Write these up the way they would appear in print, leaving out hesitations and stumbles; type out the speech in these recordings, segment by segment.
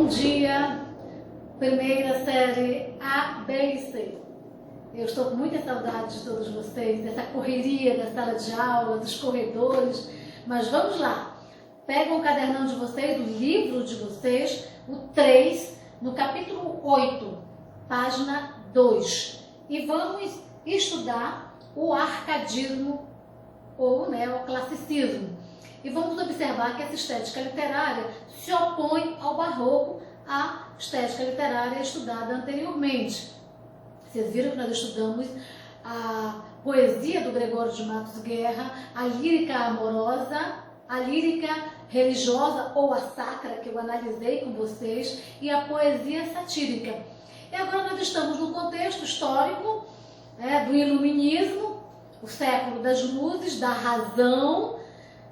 dia, primeira série A, B e C. Eu estou com muita saudade de todos vocês, dessa correria da sala de aula, dos corredores, mas vamos lá. Pegam o cadernão de vocês, o livro de vocês, o 3, no capítulo 8, página 2. E vamos estudar o arcadismo ou o neoclassicismo. E vamos observar que essa estética literária se opõe ao barroco, à estética literária estudada anteriormente. Vocês viram que nós estudamos a poesia do Gregório de Matos Guerra, a lírica amorosa, a lírica religiosa ou a sacra, que eu analisei com vocês, e a poesia satírica. E agora nós estamos no contexto histórico do iluminismo, o século das luzes, da razão.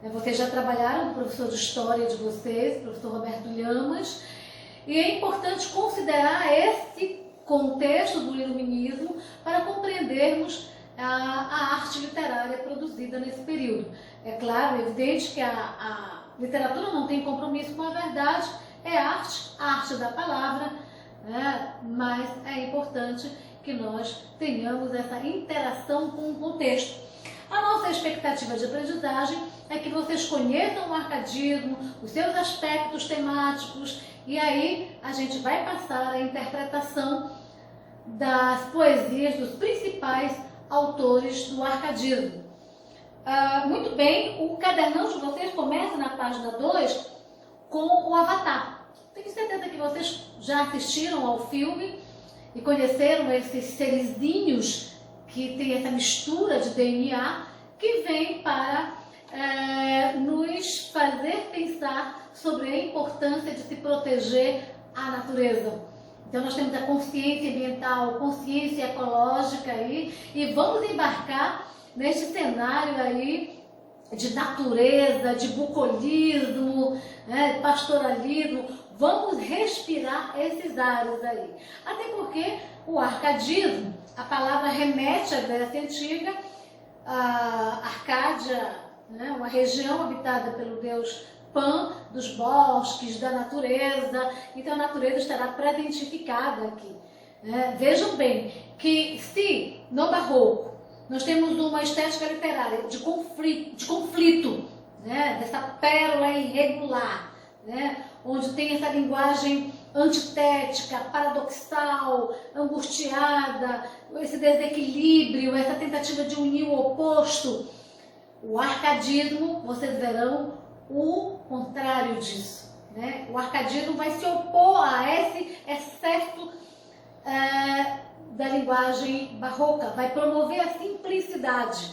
Vocês já trabalharam com o professor de história de vocês, o professor Roberto Lhamas, e é importante considerar esse contexto do iluminismo para compreendermos a arte literária produzida nesse período. É claro, é evidente que a literatura não tem compromisso com a verdade, é arte, a arte da palavra, mas é importante que nós tenhamos essa interação com o contexto. A nossa expectativa de aprendizagem é que vocês conheçam o arcadismo, os seus aspectos temáticos, e aí a gente vai passar a interpretação das poesias dos principais autores do arcadismo. Muito bem, o cadernão de vocês começa na página 2 com o Avatar. Tenho certeza que vocês já assistiram ao filme e conheceram esses serizinhos que tem essa mistura de DNA que vem para nos fazer pensar sobre a importância de se proteger a natureza. Então nós temos a consciência ambiental, consciência ecológica aí, e vamos embarcar neste cenário aí de natureza, de bucolismo, pastoralismo. Vamos respirar esses ares aí. Até porque o arcadismo, a palavra remete à Grécia Antiga, a Arcádia, uma região habitada pelo deus Pan, dos bosques, da natureza. Então a natureza estará presentificada aqui. Vejam bem que se no barroco nós temos uma estética literária de conflito, dessa pérola irregular, onde tem essa linguagem antitética, paradoxal, angustiada, esse desequilíbrio, essa tentativa de unir o oposto. O arcadismo, vocês verão o contrário disso. O arcadismo vai se opor a esse excesso da linguagem barroca, vai promover a simplicidade.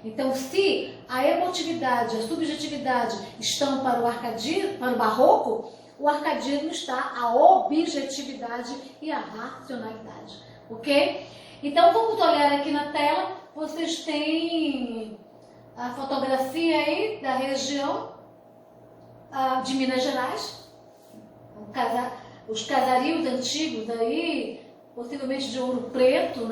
Então, se a emotividade, a subjetividade estão para o arcadismo, para o barroco, o arcadismo está a objetividade e a racionalidade. Ok? Então, vamos olhar aqui na tela. Vocês têm a fotografia aí da região de Minas Gerais. Os casarios antigos aí, possivelmente de Ouro Preto,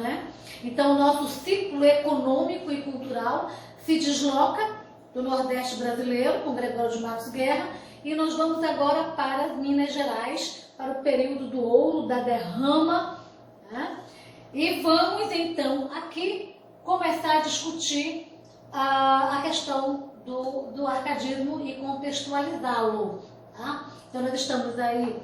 Então, o nosso ciclo econômico e cultural se desloca do Nordeste brasileiro, com Gregório de Matos Guerra, e nós vamos agora para Minas Gerais, para o período do ouro, da derrama, E vamos, então, aqui começar a discutir a questão do arcadismo e contextualizá-lo. Então, nós estamos aí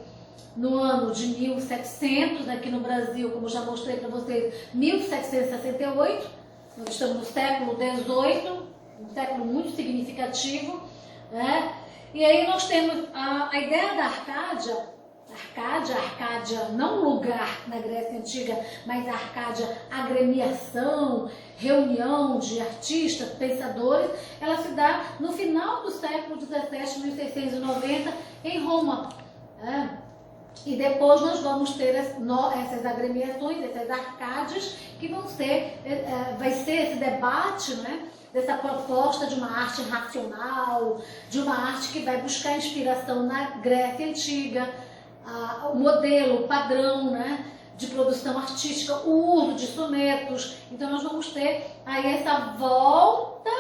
no ano de 1700, aqui no Brasil, como já mostrei para vocês, 1768. Nós estamos no século XVIII, um século muito significativo. E aí nós temos a ideia da Arcádia, não lugar na Grécia Antiga, mas a Arcádia, agremiação, reunião de artistas, pensadores. Ela se dá no final do século XVII, 1690, em Roma. E depois nós vamos ter essas agremiações, essas arcádias, que vai ser esse debate, dessa proposta de uma arte racional, de uma arte que vai buscar inspiração na Grécia Antiga, o modelo, o padrão, de produção artística, o uso de sonetos. Então nós vamos ter aí essa volta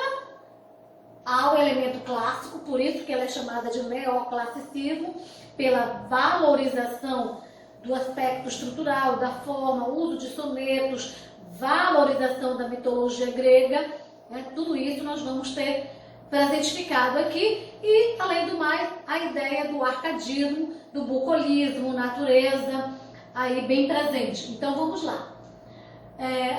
ao elemento clássico, por isso que ela é chamada de neoclassicismo, pela valorização do aspecto estrutural, da forma, uso de sonetos, valorização da mitologia grega, né? Tudo isso nós vamos ter presentificado aqui, e além do mais, a ideia do arcadismo, do bucolismo, natureza, aí bem presente. Então vamos lá.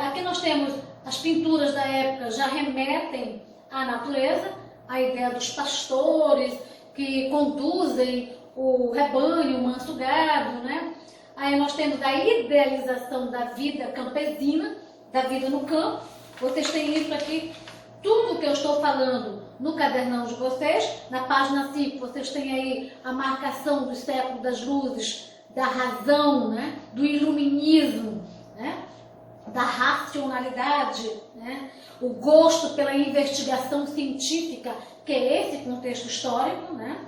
Aqui nós temos as pinturas da época, já remetem à natureza, a ideia dos pastores que conduzem o rebanho, o manso gado, né? Aí nós temos a idealização da vida campesina, da vida no campo. Vocês têm isso aqui, tudo que eu estou falando no cadernão de vocês. Na página 5 vocês têm aí a marcação do século das luzes, da razão, né? Do iluminismo, né? Da racionalidade, né? O gosto pela investigação científica, que é esse contexto histórico, né?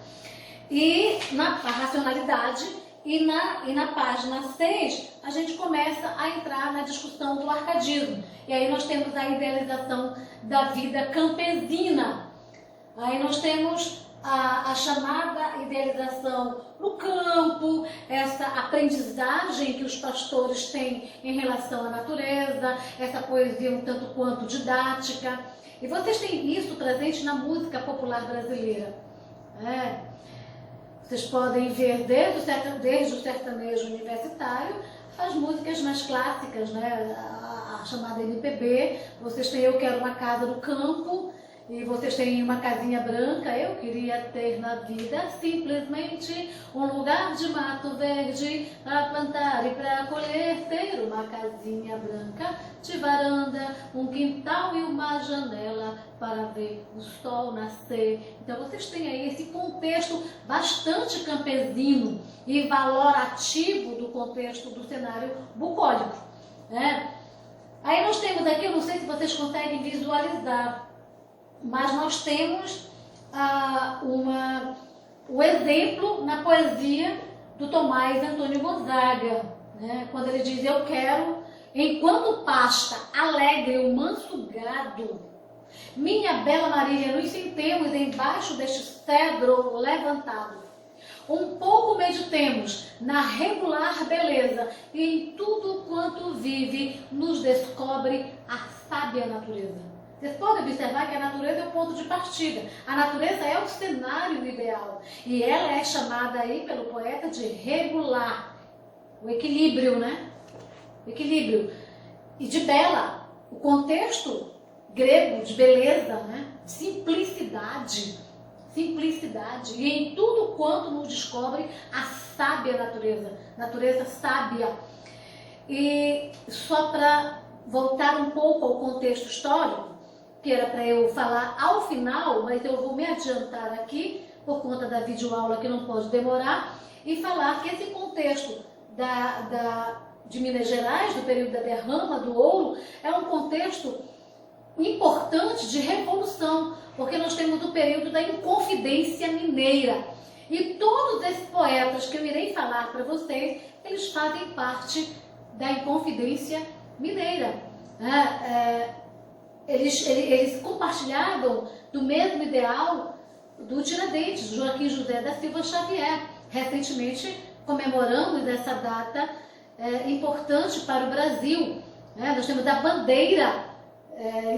E a racionalidade, e na página 6 a gente começa a entrar na discussão do arcadismo. E aí nós temos a idealização da vida campesina. Aí nós temos a chamada idealização no campo, essa aprendizagem que os pastores têm em relação à natureza, essa poesia um tanto quanto didática. E vocês têm isso presente na música popular brasileira. Vocês podem ver desde o sertanejo universitário, as músicas mais clássicas, né? A chamada MPB. Vocês têm Eu Quero Uma Casa no Campo, e vocês têm Uma Casinha Branca. Eu queria ter na vida simplesmente um lugar de mato verde para plantar e para colher, ter uma casinha branca de varanda, um quintal e uma janela para ver o sol nascer. Então vocês têm aí esse contexto bastante campesino e valorativo do contexto do cenário bucólico, né? Aí nós temos aqui, eu não sei se vocês conseguem visualizar, mas nós temos o exemplo na poesia do Tomás Antônio Gonzaga, né? Quando ele diz: eu quero, enquanto pasta alegre o manso gado, minha bela Marília, nos sentemos embaixo deste cedro levantado. Um pouco meditemos na regular beleza, e em tudo quanto vive nos descobre a sábia natureza. Vocês podem observar que a natureza é o ponto de partida. A natureza é o cenário ideal. E ela é chamada aí pelo poeta de regular. O equilíbrio, né? O equilíbrio. E de bela. O contexto grego de beleza, né? Simplicidade. Simplicidade. E em tudo quanto nos descobre a sábia natureza. Natureza sábia. E só para voltar um pouco ao contexto histórico, que era para eu falar ao final, mas eu vou me adiantar aqui, por conta da videoaula que não pode demorar, e falar que esse contexto de Minas Gerais, do período da derrama do ouro, é um contexto importante de revolução, porque nós temos o período da Inconfidência Mineira. E todos esses poetas que eu irei falar para vocês, eles fazem parte da Inconfidência Mineira. Eles compartilhavam do mesmo ideal do Tiradentes, Joaquim José da Silva Xavier. Recentemente comemoramos essa data importante para o Brasil. Nós temos a bandeira,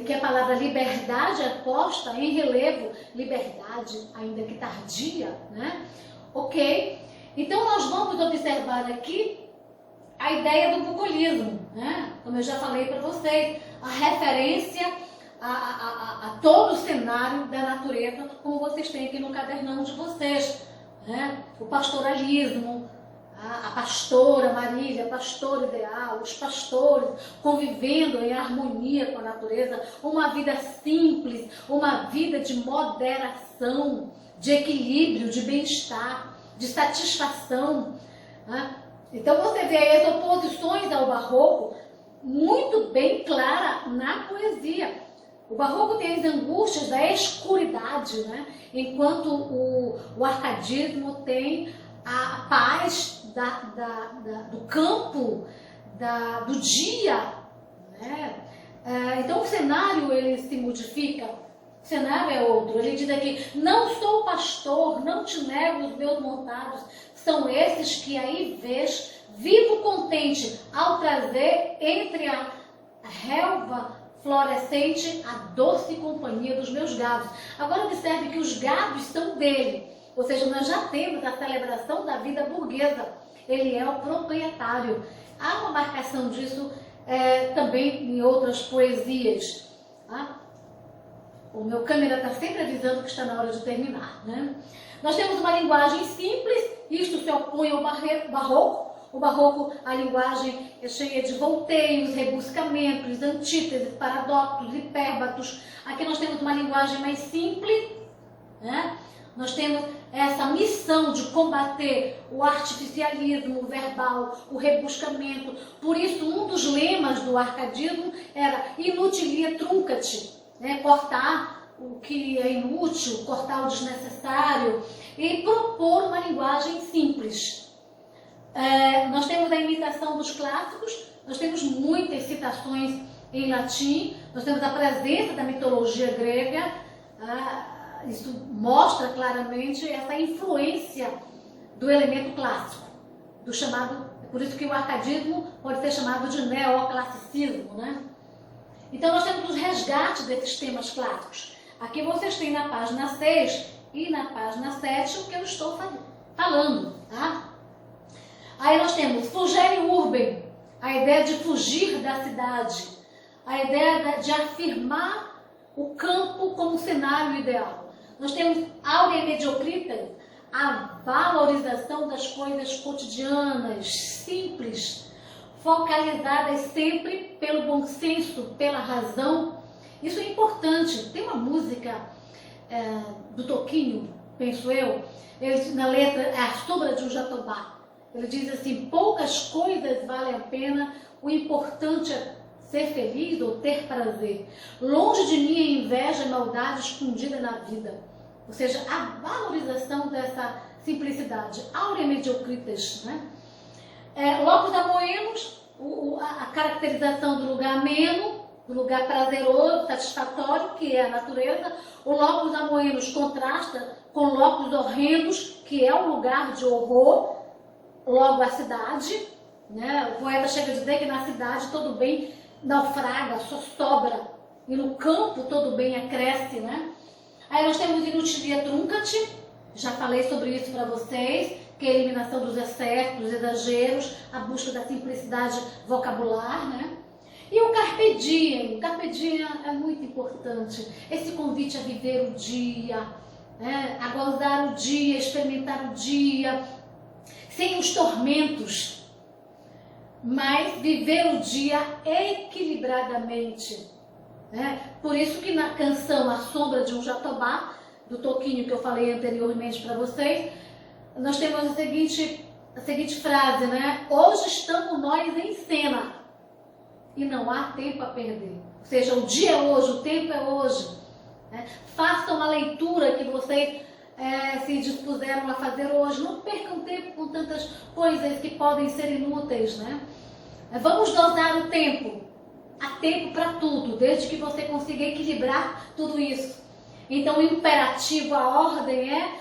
que é a palavra liberdade é posta em relevo, liberdade ainda que tardia, né? Ok? Então nós vamos observar aqui a ideia do bucolismo, né? Como eu já falei para vocês, a referência a todo o cenário da natureza, como vocês têm aqui no cadernão de vocês, né? O pastoralismo, a pastora Marília, pastor ideal, os pastores convivendo em harmonia com a natureza, uma vida simples, uma vida de moderação, de equilíbrio, de bem-estar, de satisfação, né? Então você vê aí as oposições ao barroco muito bem clara na poesia. O barroco tem as angústias da escuridade, né? Enquanto o arcadismo tem a paz do campo, do dia, né? Então o cenário ele se modifica O cenário é outro. Ele diz aqui, não sou pastor, não te nego os meus montados, são esses que aí vês, vivo contente ao trazer entre a relva florescente a doce companhia dos meus gados. Agora observe que os gados são dele, ou seja, nós já temos a celebração da vida burguesa. Ele é o proprietário. Há uma marcação disso também em outras poesias. Tá? O meu câmera está sempre avisando que está na hora de terminar. Né? Nós temos uma linguagem simples, isto se opõe ao barroco. O barroco, a linguagem é cheia de volteios, rebuscamentos, antíteses, paradoxos, hipérbatos. Aqui nós temos uma linguagem mais simples, né? Nós temos essa missão de combater o artificialismo verbal, o rebuscamento. Por isso, um dos lemas do arcadismo era inutilia truncat, né? Cortar o que é inútil, cortar o desnecessário e propor uma linguagem simples. Nós temos a imitação dos clássicos, nós temos muitas citações em latim, nós temos a presença da mitologia grega, isso mostra claramente essa influência do elemento clássico, do chamado, por isso que o arcadismo pode ser chamado de neoclassicismo, né? Então nós temos os resgates desses temas clássicos. Aqui vocês têm na página 6 e na página 7 o que eu estou falando, tá? Aí nós temos fugere urbem, a ideia de fugir da cidade, a ideia de afirmar o campo como cenário ideal. Nós temos aurea mediocritas, a valorização das coisas cotidianas, simples, focalizadas sempre pelo bom senso, pela razão. Isso é importante. Tem uma música do Toquinho, penso eu, ele, na letra, é a sombra de um jatobá. Ele diz assim, poucas coisas valem a pena, o importante é ser feliz ou ter prazer. Longe de mim a inveja e maldade escondida na vida. Ou seja, a valorização dessa simplicidade. Aurea mediocritas, né? Locus amoenos, a caracterização do lugar ameno, do lugar prazeroso, satisfatório, que é a natureza. O locus amoenos contrasta com locus horrendos, que é um lugar de horror. Logo a cidade, né? O poeta chega a dizer que na cidade todo bem naufraga, só sobra, e no campo todo bem acresce, né? Aí nós temos inutilia truncat, já falei sobre isso para vocês, que é a eliminação dos excessos, dos exageros, a busca da simplicidade vocabular, né? E o carpe diem é muito importante, esse convite a viver o dia, né? A gozar o dia, experimentar o dia, sem os tormentos, mas viver o dia equilibradamente. Né? Por isso que na canção A Sombra de um Jatobá, do Toquinho que eu falei anteriormente para vocês, nós temos a seguinte frase, né? Hoje estamos nós em cena e não há tempo a perder. Ou seja, o dia é hoje, o tempo é hoje. Né? Façam a leitura que vocês se dispuseram a fazer hoje. Não percam tempo com tantas coisas que podem ser inúteis, né? Vamos dosar o tempo. Há tempo para tudo, desde que você consiga equilibrar tudo isso. Então o imperativo, a ordem é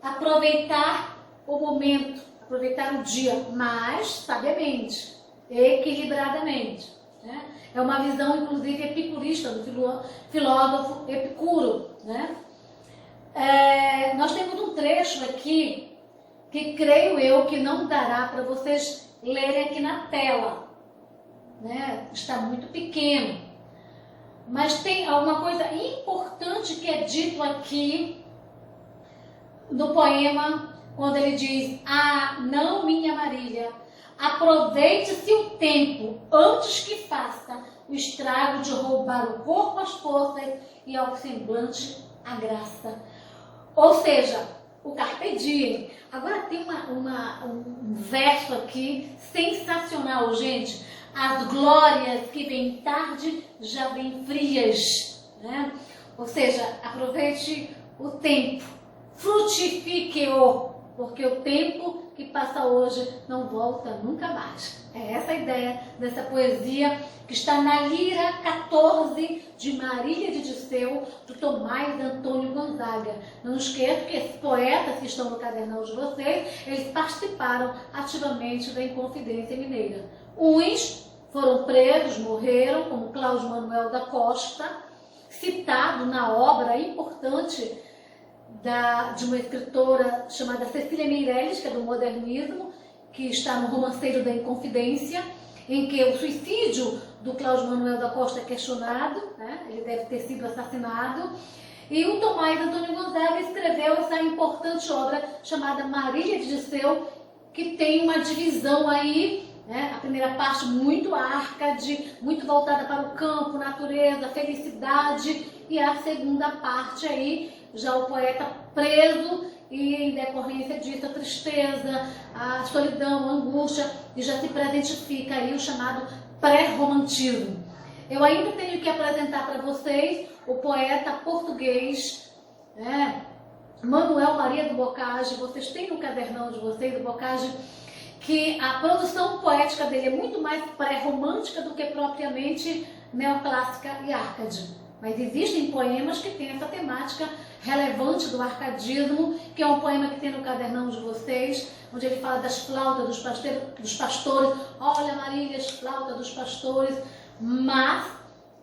aproveitar o momento, aproveitar o dia, mas sabiamente, equilibradamente. Né? É uma visão, inclusive, epicurista do filósofo Epicuro, né? Nós temos um trecho aqui que creio eu que não dará para vocês lerem aqui na tela, né? Está muito pequeno, mas tem alguma coisa importante que é dito aqui no poema, quando ele diz: ah, não, minha Marília, aproveite-se o tempo antes que faça o estrago de roubar o corpo às forças e ao semblante a graça. Ou seja, o carpe diem. Agora tem um verso aqui sensacional, gente. As glórias que vêm tarde já vêm frias, né? Ou seja, aproveite o tempo, frutifique-o, porque o tempo que passa hoje não volta nunca mais. É essa a ideia dessa poesia que está na Lira 14 de Marília de Disseu, do Tomás Antônio Gonzaga. Não esqueça que esses poetas que estão no cadernão de vocês, eles participaram ativamente da Inconfidência Mineira. Uns foram presos, morreram, como Cláudio Manuel da Costa, citado na obra importante de uma escritora chamada Cecília Meirelles, que é do modernismo, que está no Romanceiro da Inconfidência, em que o suicídio do Cláudio Manuel da Costa é questionado, né? Ele deve ter sido assassinado, e o Tomás Antônio Gonzaga escreveu essa importante obra chamada Marília de Disseu, que tem uma divisão aí, né? A primeira parte muito Árcade, muito voltada para o campo, natureza, felicidade, e a segunda parte aí, já o poeta preso e em decorrência disso a tristeza, a solidão, a angústia, e já se presentifica aí o chamado pré-romantismo. Eu ainda tenho que apresentar para vocês o poeta português, né, Manuel Maria do Bocage. Vocês têm no cadernão de vocês, do Bocage, que a produção poética dele é muito mais pré-romântica do que propriamente neoclássica e Árcade. Mas existem poemas que têm essa temática relevante do arcadismo, que é um poema que tem no cadernão de vocês, onde ele fala das flautas dos pastores. Olha, Marília, as flautas dos pastores. Mas,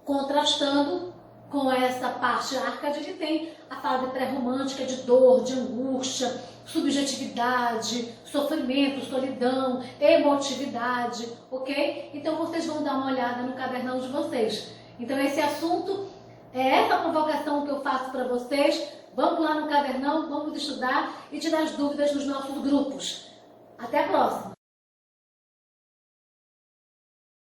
contrastando com essa parte Árcade, ele tem a fala pré-romântica de dor, de angústia, subjetividade, sofrimento, solidão, emotividade, ok? Então vocês vão dar uma olhada no cadernão de vocês. Então esse assunto, é essa provocação que eu faço para vocês. Vamos lá no cadernão, vamos estudar e tirar as dúvidas nos nossos grupos. Até a próxima!